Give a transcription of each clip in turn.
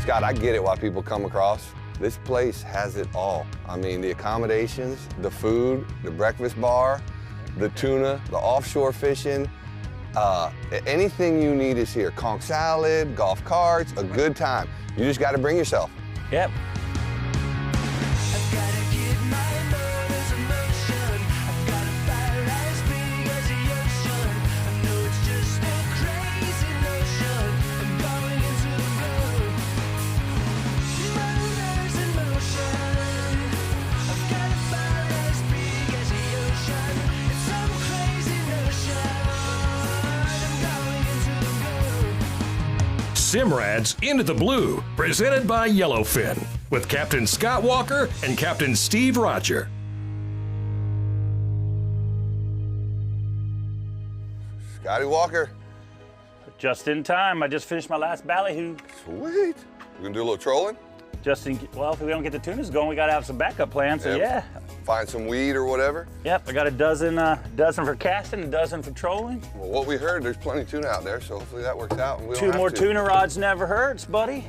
Scott, I get it why people come across. This place has it all. I mean, the accommodations, the food, the breakfast bar, the tuna, the offshore fishing. Anything you need is here. Conch salad, golf carts, a good time. You just got to bring yourself. Yep. Simrad's Into the Blue, presented by Yellowfin, with Captain Scott Walker and Captain Steve Roger. Scotty Walker. Just in time. I just finished my last ballyhoo. Sweet. You gonna do a little trolling? Well, if we don't get the tunas going, we gotta have some backup plans, so yeah. Find some weed or whatever? Yep, I got a dozen for casting, a dozen for trolling. Well, what we heard, there's plenty of tuna out there, so hopefully that works out. And we don't Two have more to. tuna rods never hurts, buddy.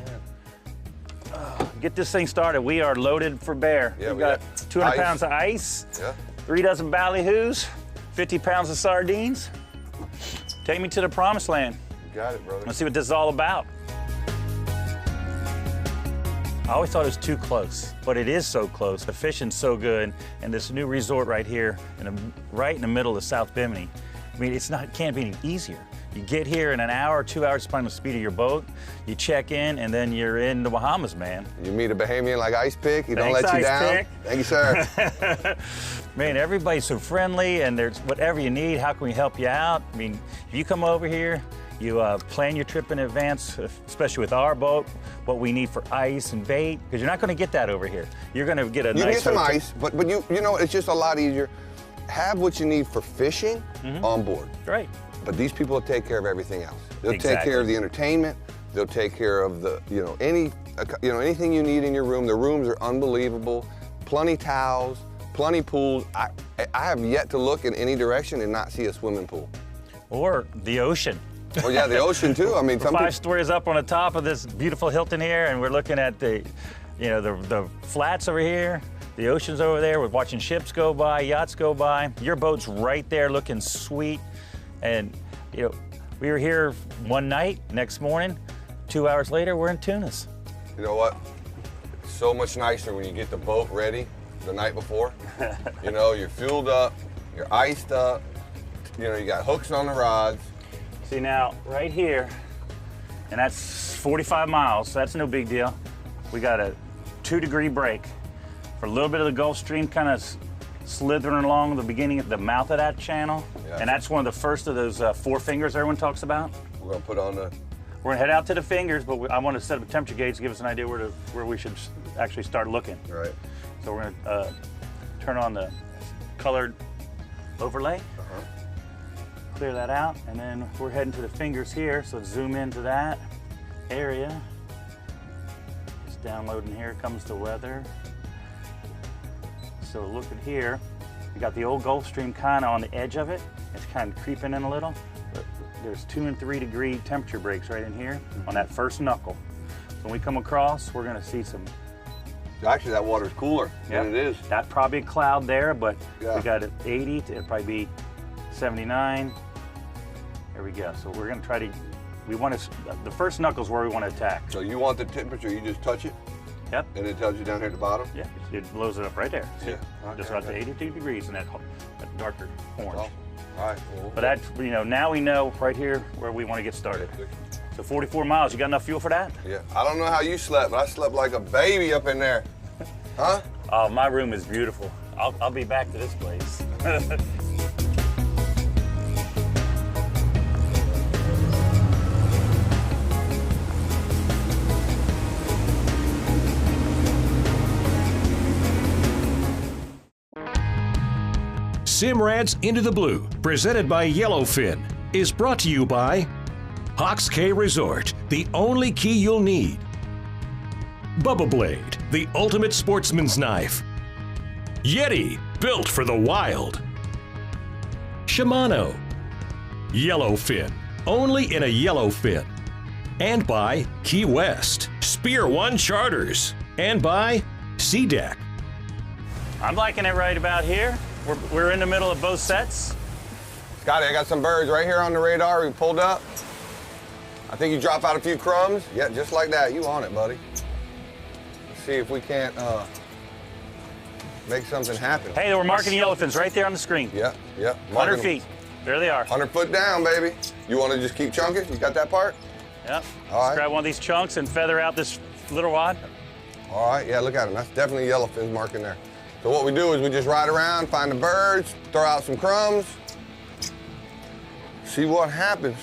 Yeah. Get this thing started. We are loaded for bear. Yeah, We've got 200 ice. pounds of ice, Yeah. 3 dozen ballyhoos, 50 pounds of sardines. Take me to the promised land. You got it, brother. Let's see what this is all about. I always thought it was too close, but it is so close. The fishing's so good, and this new resort right here, right in the middle of South Bimini. I mean, can't be any easier. You get here in an hour or 2 hours, depending on the speed of your boat. You check in, and then you're in the Bahamas, man. You meet a Bahamian like Ice Pick, he don't Thanks, let you Ice down. Pick. Thank you, sir. Man, everybody's so friendly, and there's whatever you need, how can we help you out? I mean, if you come over here, you plan your trip in advance, especially with our boat, what we need for ice and bait, because you're not going to get that over here. You're going to get a nice You get some hotel. ice, but you know, it's just a lot easier. Have what you need for fishing on board. Right. But these people will take care of everything else. They'll take Exactly. care of the entertainment. They'll take care of the, anything you need in your room. The rooms are unbelievable. Plenty towels, plenty pools. I have yet to look in any direction and not see a swimming pool. Or the ocean. Well, yeah, the ocean too. I mean, We're 5 stories up on the top of this beautiful Hilton here, and we're looking at the flats over here. The ocean's over there. We're watching ships go by, yachts go by. Your boat's right there, looking sweet. And we were here one night. Next morning, 2 hours later, we're in Tunas. You know what? It's so much nicer when you get the boat ready the night before. You're fueled up, you're iced up. You got hooks on the rods. See now, right here, and that's 45 miles, so that's no big deal. We got a 2-degree break for a little bit of the Gulf Stream kind of slithering along the beginning of the mouth of that channel. Yeah. And that's one of the first of those 4 fingers everyone talks about. We're gonna put on the... We're gonna head out to the fingers, but I want to set up a temperature gauge to give us an idea where we should actually start looking. Right. So we're gonna turn on the colored overlay. Clear that out, and then we're heading to the fingers here, so zoom into that area. Just downloading here comes the weather. So look at here, we got the old Gulf Stream kind of on the edge of it. It's kind of creeping in a little, but there's 2 and 3 degree temperature breaks right in here on that first knuckle. So when we come across, we're gonna see some... Actually, that water's cooler than it is. That probably a cloud there, but Yeah. we got it 80, it'll probably be 79. There we go. So we're gonna try to, the first knuckle's where we want to attack. So you want the temperature, you just touch it, Yep. and it tells you down here at the bottom? Yeah, it blows it up right there. See? Yeah. Okay, Just about okay. to 82 degrees in that darker orange. Oh, all right. Well, But that, now we know right here where we want to get started. So 44 miles, you got enough fuel for that? yeah. I don't know how you slept, but I slept like a baby up in there. Huh? Oh, my room is beautiful. I'll be back to this place. Simrad's Into the Blue, presented by Yellowfin, is brought to you by Hawks Cay Resort, the only key you'll need. Bubba Blade, the ultimate sportsman's knife. Yeti, built for the wild. Shimano. Yellowfin, only in a Yellowfin. And by Key West, Spear One Charters, and by Sea Deck. I'm liking it right about here. We're in the middle of both sets. Scotty, I got some birds right here on the radar. We pulled up. I think you drop out a few crumbs. Yeah, just like that. You on it, buddy. Let's see if we can't make something happen. Hey, we're marking the yellowfins right there on the screen. Yeah. 100 feet. There they are. 100 foot down, baby. You want to just keep chunking? You got that part? Yep. All right. Let's grab one of these chunks and feather out this little rod. All right, yeah, look at them. That's definitely yellowfins marking there. So what we do is we just ride around, find the birds, throw out some crumbs, see what happens.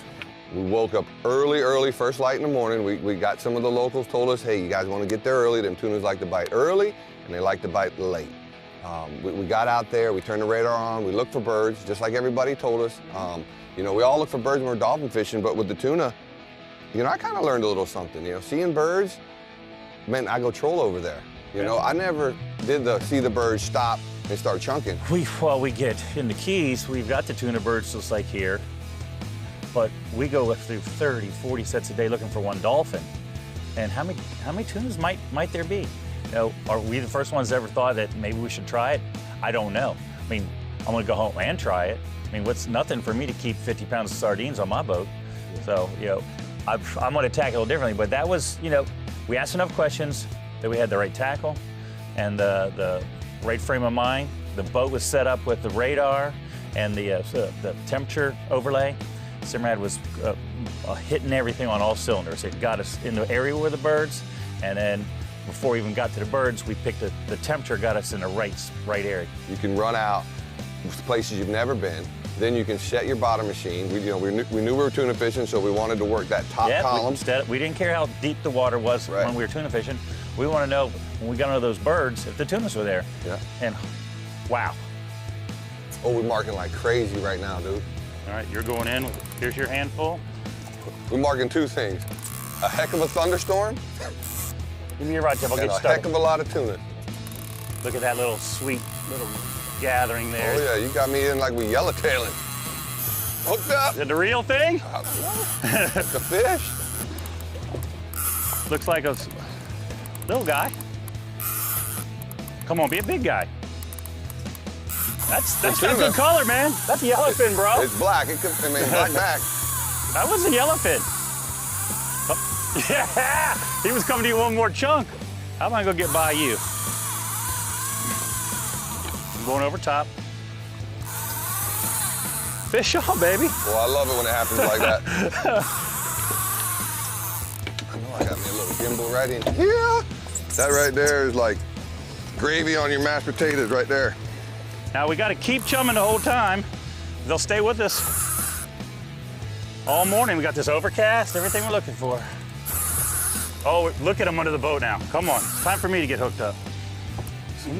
We woke up early, first light in the morning. We got some of the locals told us, hey, you guys want to get there early. Them tunas like to bite early, and they like to bite late. We got out there, we turned the radar on, we looked for birds, just like everybody told us. You know, we all look for birds when we're dolphin fishing, but with the tuna, you know, I kind of learned a little something. You know, seeing birds, man, I go troll over there. You know, I never did see the birds stop and start chunking. We get in the Keys, we've got the tuna birds just like here, but we go through 30, 40 sets a day looking for one dolphin. And how many tunas might there be? You know, are we the first ones that ever thought that maybe we should try it? I don't know. I mean, I'm gonna go home and try it. I mean, what's nothing for me to keep 50 pounds of sardines on my boat. So, you know, I'm gonna tackle it a little differently, but that was, you know, we asked enough questions that we had the right tackle and the right frame of mind. The boat was set up with the radar and the temperature overlay. Simrad was hitting everything on all cylinders. It got us in the area where the birds, and then before we even got to the birds, we picked the temperature, got us in the right area. You can run out places you've never been. Then you can set your bottom machine. We knew we were tuna fishing, so we wanted to work that top column. We didn't care how deep the water was when we were tuna fishing. We want to know when we got into those birds if the tunas were there. Yeah. And wow. Oh, we're marking like crazy right now, dude. All right, you're going in. Here's your handful. We're marking two things: a heck of a thunderstorm. Give me your rod tip. I'll get and you a started. heck of a lot of tuna. Look at that little sweet little gathering there. Oh yeah, you got me in like we yellowtailing. Hooked up. Is it the real thing? It's a fish. Looks like a little guy. Come on, be a big guy. That's got a good color, man. That's a yellowfin, bro. It's black. Black back. That was a yellowfin. Oh, yeah, he was coming to you one more chunk. How am I gonna get by you? I'm going over top. Fish on, baby. Well, I love it when it happens like that. I know I got me a little gimbal right in here. That right there is like gravy on your mashed potatoes right there. Now we got to keep chumming the whole time. They'll stay with us all morning. We got this overcast, everything we're looking for. Oh, look at them under the boat now. Come on, it's time for me to get hooked up.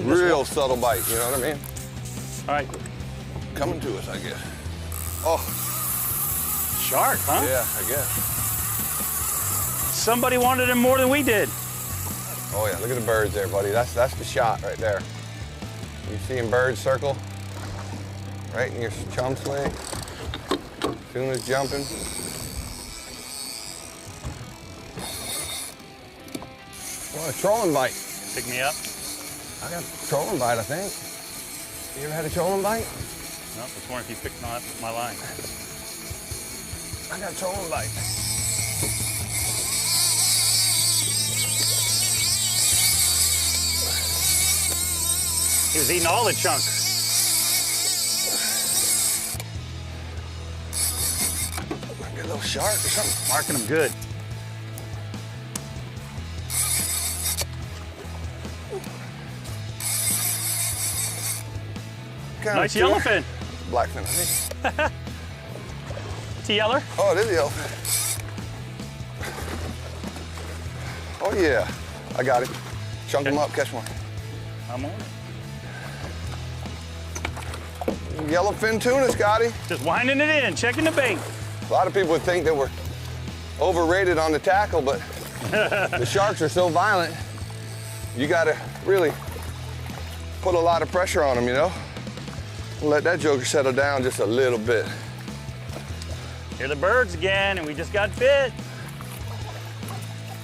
Real subtle bite, you know what I mean? All right. Coming to us, I guess. Oh. Shark, huh? Yeah, I guess. Somebody wanted him more than we did. Oh yeah, look at the birds there, buddy. That's the shot right there. You seeing birds circle right in your chum sling? Tuna's jumping. Well, a trolling bite. Pick me up. I got a trolling bite, I think. You ever had a trolling bite? No, just wondering if you picked my line. I got a trolling bite. He was eating all the chunk. Get a little shark or something. Marking them good. Nice yellowfin. Blackfin, I think. It's a yeller. Oh, it is a yellowfin. Oh yeah, I got it. Chunk them up, catch one. I'm on it. Yellowfin tuna, Scotty. Just winding it in, checking the bait. A lot of people would think that we're overrated on the tackle, but the sharks are so violent, you gotta really put a lot of pressure on them, you know? Let that joker settle down just a little bit. Here are the birds again, and we just got bit.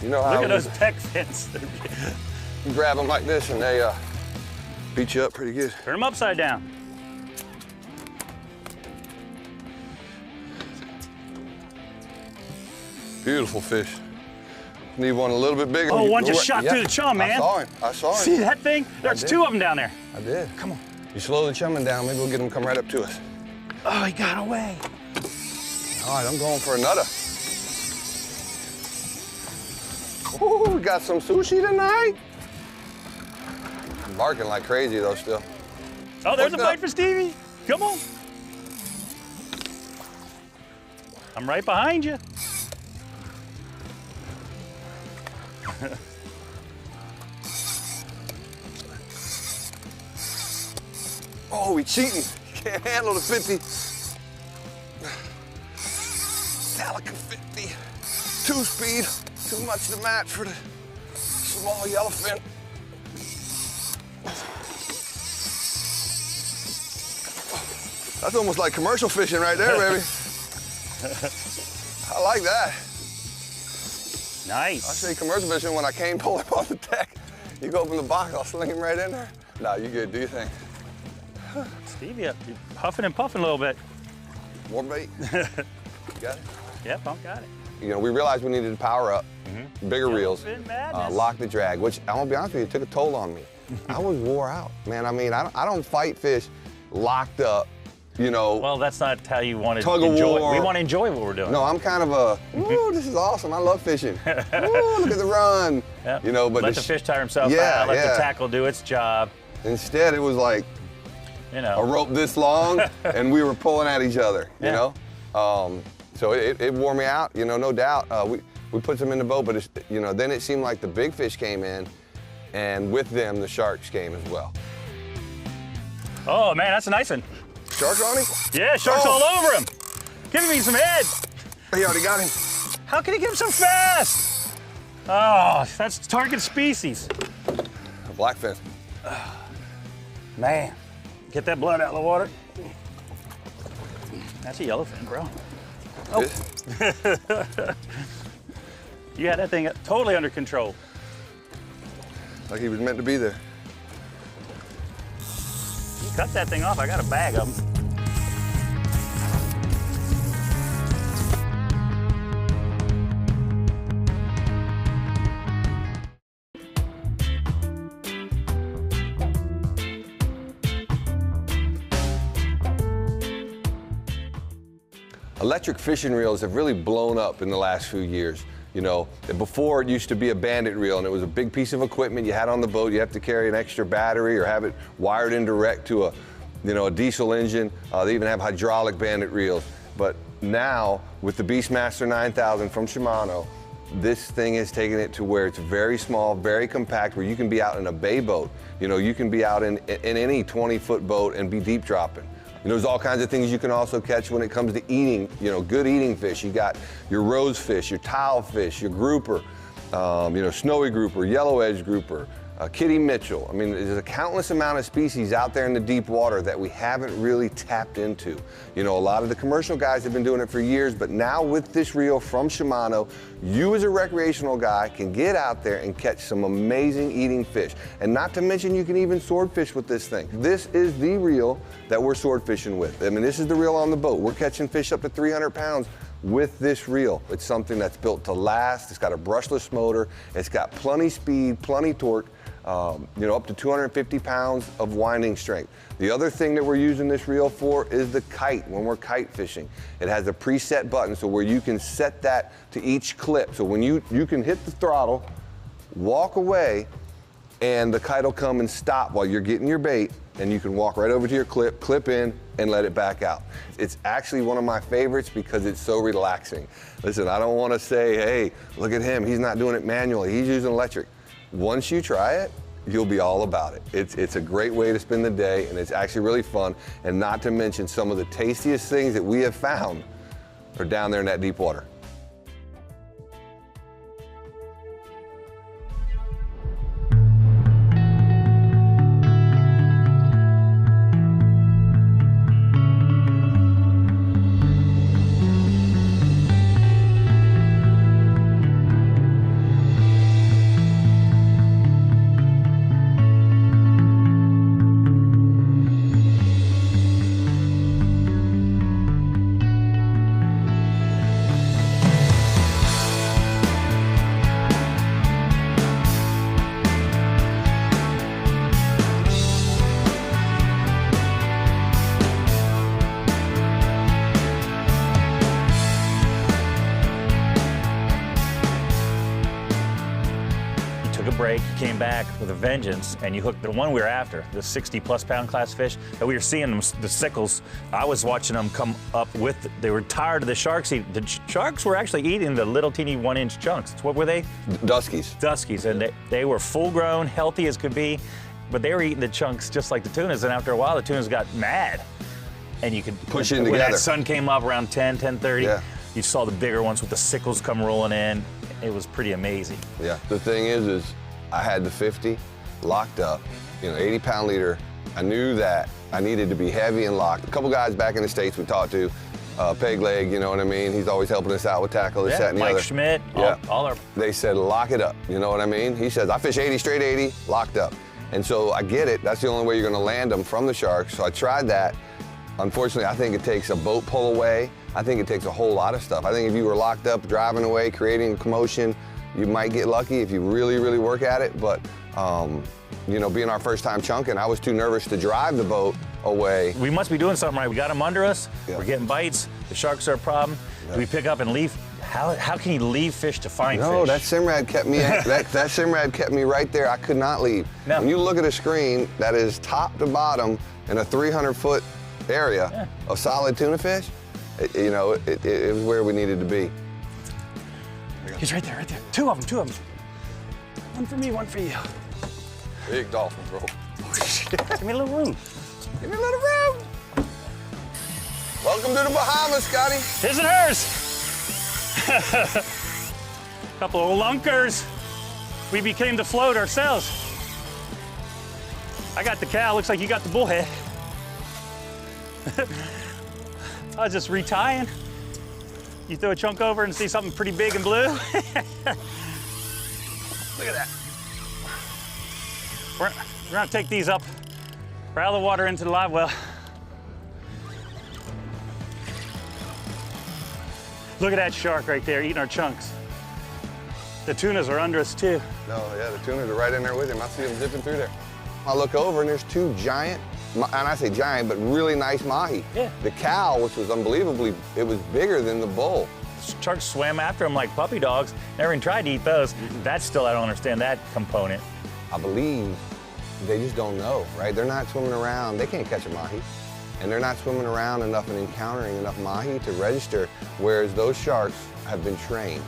You know how Look at those pec fins. you grab them like this and they beat you up pretty good. Turn them upside down. Beautiful fish. Need one a little bit bigger. Oh, one just shot through the chum, man. I saw him. See that thing? There's two of them down there. I did. Come on. You slow the chumming down, maybe we'll get him come right up to us. Oh, he got away. All right, I'm going for another. Ooh, we got some sushi tonight. I'm barking like crazy though still. Oh, there's a bite for Stevie. Come on. I'm right behind you. Oh, we cheating. Can't handle the 50. Calica 50. 2-speed. Too much to match for the small yellowfin. That's almost like commercial fishing right there, baby. I like that. Nice. I say commercial fishing when I came pull up on the deck. You go open the box, I'll sling him right in there. Nah, you good, do you think? Stevie, you're huffing and puffing a little bit. More bait? You got it? Yep, I got it. You know, we realized we needed to power up, bigger reels, lock the drag, which I'm gonna be honest with you, it took a toll on me. I was wore out, man. I mean, I don't fight fish locked up, you know. Well, that's not how you want to Tug of enjoy. war. We want to enjoy what we're doing. No, I'm kind of a, ooh, this is awesome. I love fishing. Ooh, look at the run. Yep. You know, but let the fish tire himself Yeah, out. Let yeah. the tackle do its job. Instead, it was like You a know. rope this long, and we were pulling at each other. You Yeah. know. So it wore me out. You know, no doubt. We put some in the boat, but it's, you know, then it seemed like the big fish came in, and with them the sharks came as well. Oh man, that's a nice one. Shark on him? Yeah, sharks all over him. Give me some head. He already got him. How can he get him so fast? Oh, that's target species. A blackfin. Man, get that blood out of the water. That's a yellowfin, bro. Oh. You had that thing totally under control. Like he was meant to be there. You cut that thing off, I got a bag of them. Electric fishing reels have really blown up in the last few years. You know, before it used to be a bandit reel and it was a big piece of equipment you had on the boat. You have to carry an extra battery or have it wired in direct to a, you know, a diesel engine. They even have hydraulic bandit reels. But now with the Beastmaster 9000 from Shimano, this thing has taken it to where it's very small, very compact, where you can be out in a bay boat. You know, you can be out in any 20-foot boat and be deep dropping. You know, there's all kinds of things you can also catch when it comes to eating, you know, good eating fish. You got your rose fish, your tile fish, your grouper, you know, snowy grouper, yellow edge grouper, kitty Mitchell. I mean, there's a countless amount of species out there in the deep water that we haven't really tapped into. You know, a lot of the commercial guys have been doing it for years, but now with this reel from Shimano, you as a recreational guy can get out there and catch some amazing eating fish. And not to mention you can even swordfish with this thing. This is the reel that we're sword fishing with. I mean, this is the reel on the boat. We're catching fish up to 300 pounds with this reel. It's something that's built to last. It's got a brushless motor. It's got plenty speed, plenty torque. You know, up to 250 pounds of winding strength. The other thing that we're using this reel for is the kite when we're kite fishing. It has a preset button so where you can set that to each clip. So when you can hit the throttle, walk away, and the kite will come and stop while you're getting your bait, and you can walk right over to your clip, clip in, and let it back out. It's actually one of my favorites because it's so relaxing. Listen, I don't want to say, hey, look at him, he's not doing it manually, he's using electric. Once you try it, you'll be all about it. It's a great way to spend the day, and it's actually really fun. And not to mention, some of the tastiest things that we have found are down there in that deep water. break, you came back with a vengeance, and you hooked the one we were after, the 60+ pound class fish. And we were seeing them, the sickles. I was watching them come up with. They were tired of the sharks. The sharks were actually eating the little teeny 1-inch chunks. What were they? Duskies. Duskies, and they were full grown, healthy as could be, but they were eating the chunks just like the tunas. And after a while, the tunas got mad, and you could push in when together. That sun came up around 10:30. Yeah. You saw the bigger ones with the sickles come rolling in. It was pretty amazing. Yeah, the thing is I had the 50 locked up, 80-pound leader. I knew that I needed to be heavy and locked. A couple guys back in the States we talked to, Peg Leg, you know what I mean? He's always helping us out with tackle, this, that, and the other. Mike Schmidt, all our... They said, lock it up, you know what I mean? He says, I fish 80, straight 80, locked up. And so I get it, that's the only way you're gonna land them from the sharks. So I tried that. Unfortunately, I think it takes a boat pull away. I think it takes a whole lot of stuff. I think if you were locked up, driving away, creating a commotion, you might get lucky if you really, really work at it. But, being our first time chunking, I was too nervous to drive the boat away. We must be doing something right. We got them under us. Yeah. We're getting bites. The sharks are a problem. Yeah. Do we pick up and leave? How can you leave fish to find fish? No, that Simrad kept me. that Simrad kept me right there. I could not leave. No. When you look at a screen that is top to bottom in a 300-foot area of solid tuna fish, it was where we needed to be. He's right there, right there. Two of them. One for me, one for you. Big dolphin, bro. Give me a little room. Give me a little room. Welcome to the Bahamas, Scotty. His and hers. Couple of lunkers. We became the float ourselves. I got the cow, looks like you got the bullhead. I was just retying. You throw a chunk over and see something pretty big and blue. Look at that. We're gonna take these up. We're out of the water into the live well. Look at that shark right there eating our chunks. The tunas are under us too. No, yeah, the tunas are right in there with him. I see them zipping through there. I look over and there's two giant, and I say giant, but really nice mahi. Yeah. The cow, which was unbelievably, it was bigger than the bull. Sharks swam after them like puppy dogs. Never even tried to eat those. That's still, I don't understand that component. I believe they just don't know, right? They're not swimming around. They can't catch a mahi. And they're not swimming around enough and encountering enough mahi to register, whereas those sharks have been trained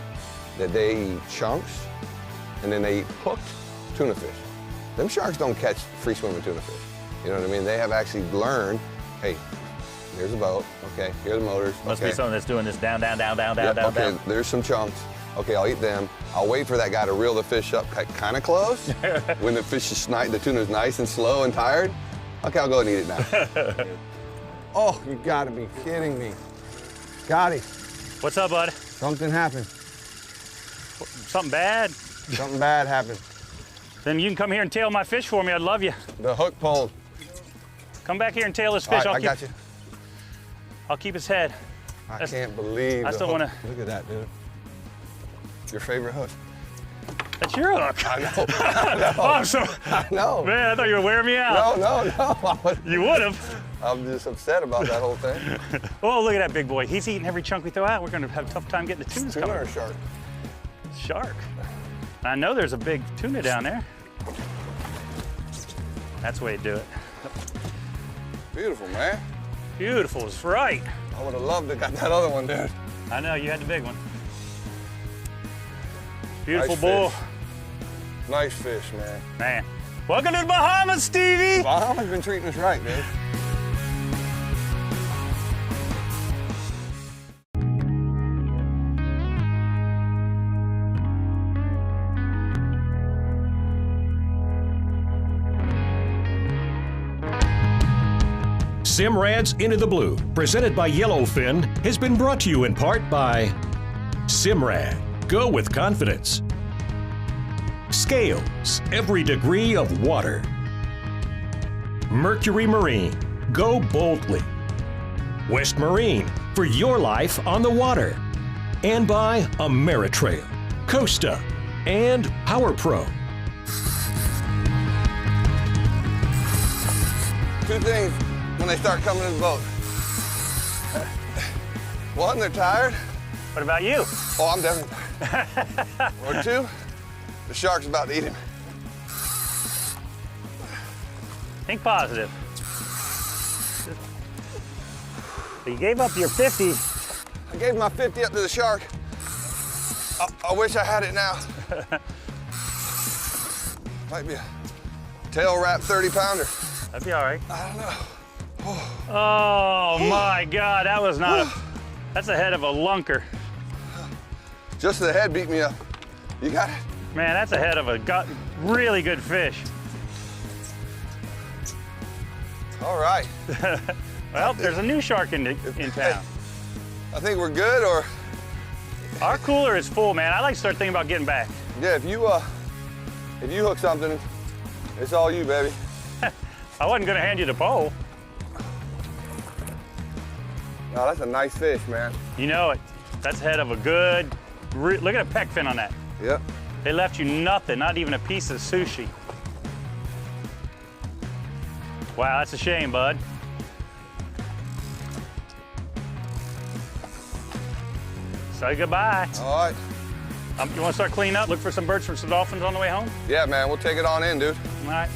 that they eat chunks and then they eat hooked tuna fish. Them sharks don't catch free-swimming tuna fish. You know what I mean? They have actually learned, hey, here's a boat, okay, here are the motors. Must okay. be something that's doing this down, down, down, down, Yep, down, okay, down. there's some chunks. Okay, I'll eat them. I'll wait for that guy to reel the fish up kind of close. When the fish is the tuna's nice and slow and tired. Okay, I'll go and eat it now. Oh, you gotta be kidding me. Scotty. What's up, bud? Something happened. Something bad? Something bad happened. Then you can come here and tail my fish for me. I'd love you. The hook pulled. Come back here and tail this fish. All right, I got you. I'll keep his head. I can't believe I the still hook. wanna- Look at that, dude. Your favorite hook. That's your hook. I know. Oh, I'm so... I know. Man, I thought you were wearing me out. No. You would have. I'm just upset about that whole thing. Oh, look at that big boy. He's eating every chunk we throw out. We're going to have a tough time getting the tunas Tuna coming. or shark? Shark. I know there's a big tuna down there. That's the way to do it. Beautiful, man. Beautiful is right. I would have loved to got that other one, dude. I know, you had the big one. Beautiful Nice bull. fish. Nice fish, man. Man. Welcome to the Bahamas, Stevie. Bahamas been treating us right, dude. Simrad's Into the Blue, presented by Yellowfin, has been brought to you in part by Simrad. Go with confidence. Scales, every degree of water. Mercury Marine, go boldly. West Marine, for your life on the water. And by Ameritrail, Costa, and Power Pro. Two things when they start coming in the boat. One, they're tired. What about you? Oh, I'm definitely tired. Or two, the shark's about to eat him. Think positive. You gave up your 50. I gave my 50 up to the shark. I wish I had it now. Might be a tail wrap 30 pounder. That'd be all right. I don't know. Oh my God, that was not that's the head of a lunker. Just the head beat me up. You got it? Man, that's the head of a really good fish. All right. Well, there's a new shark in town. I think we're good, or? Our cooler is full, man. I like to start thinking about getting back. Yeah, if you hook something, it's all you, baby. I wasn't gonna hand you the pole. No, that's a nice fish, man. You know it. That's the head of a good, look at the peck fin on that. Yep. They left you nothing, not even a piece of sushi. Wow, that's a shame, bud. Say goodbye. All right. You want to start cleaning up? Look for some birds for some dolphins on the way home? Yeah, man, we'll take it on in, dude. All right.